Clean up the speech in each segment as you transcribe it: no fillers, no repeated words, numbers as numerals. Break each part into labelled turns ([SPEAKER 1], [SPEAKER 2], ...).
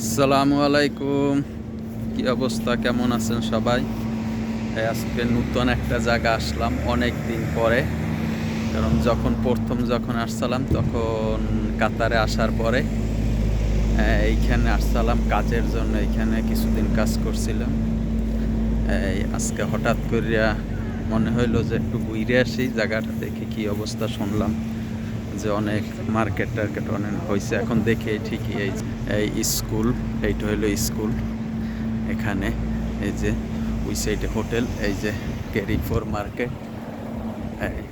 [SPEAKER 1] আসসালামু আলাইকুম। কি অবস্থা, কেমন আছেন সবাই? আজকে নতুন একটা জায়গা আসলাম অনেক দিন পরে। কারণ যখন আসছিলাম তখন কাতারে আসার পরে এইখানে আসছিলাম কাজের জন্য। এইখানে কিছুদিন কাজ করছিলাম। আজকে হঠাৎ করিয়া মনে হইলো যে একটু ঘুরে আসি, জায়গাটা দেখি কি অবস্থা। শুনলাম যে অনেক মার্কেট টার্কেট অনেক হয়েছে। এখন দেখি ঠিকই এই স্কুল, এইটা হইলো স্কুল। এখানে এই যে ওই সাইডে হোটেল, এই যে ক্যারিফোর মার্কেট। এই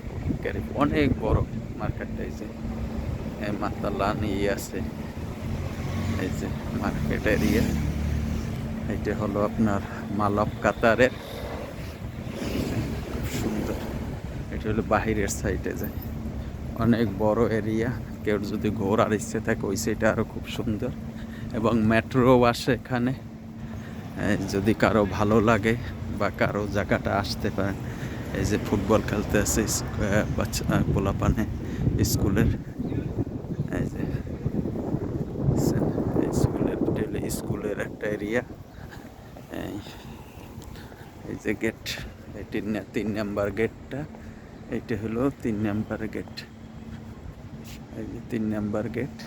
[SPEAKER 1] অনেক বড় মার্কেটটা। এই যে মাতালা নিয়ে আছে, এই যে মার্কেট এরিয়া। এইটা হলো আপনার মাল অফ কাতারের। খুব সুন্দর। এটা হলো বাহিরের সাইডে যায়, অনেক বড় এরিয়া। কেউ যদি ঘোরার ইচ্ছে থাকে ওই সাইডে আরও খুব সুন্দর, এবং মেট্রো আসে এখানে। যদি কারো ভালো লাগে বা কারো জায়গাটা আসতে পারেন। এই যে ফুটবল খেলতে আছে বাচ্চা পোলাপানে স্কুলের। এই যে স্কুলের একটা এরিয়া। এই যে গেট, এটি 3 নাম্বার গেটটা। এইটা হলো 3 নাম্বার গেট। এই যে 3 নাম্বার গেট।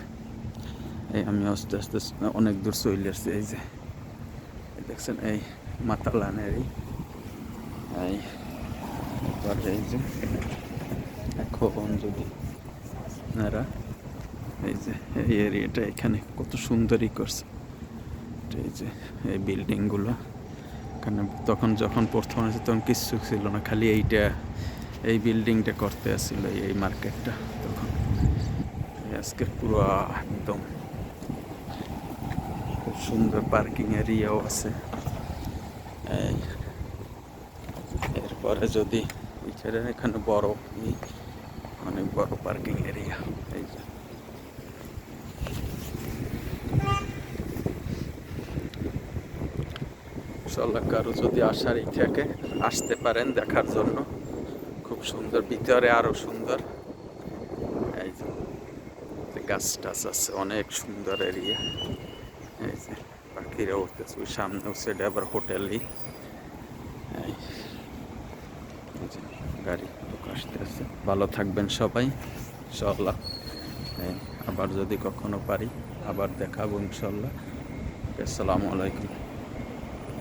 [SPEAKER 1] আমি আস্তে আস্তে অনেক দূর চলে আসছি। এই যে দেখছেন, এই মাতালানেরই এই এই যে এখন যদি আপনারা এই যে এই এরিয়াটা এখানে কত সুন্দরই করছে। এই যে এই বিল্ডিংগুলো এখানে তখন যখন প্রথম আছে তখন কিচ্ছু ছিল না, খালি এই বিল্ডিংটা করতে আসছিল এই মার্কেটটা তখন। আজকে পুরো একদম খুব সুন্দর পার্কিং এরিয়াও আছে। এরপরে যদি এখানে বড় অনেক বড় পার্কিং এরিয়া। এই যে ইনশাল্লাহ কারো যদি আসার থাকে আসতে পারেন দেখার জন্য। খুব সুন্দর, ভিতরে আরো সুন্দর। এই যে গাছ টাছ আছে, অনেক সুন্দর এরিয়া। এই যে পাখিরা উঠতেছে, ওই সামনে সাইডে আবার হোটেলই। এই যে গাড়ি লোক আসতেছে। ভালো থাকবেন সবাই ইনশাল্লাহ। আবার যদি কখনো পারি আবার দেখাবো ইনশাল্লাহ। আসসালামু আলাইকুম।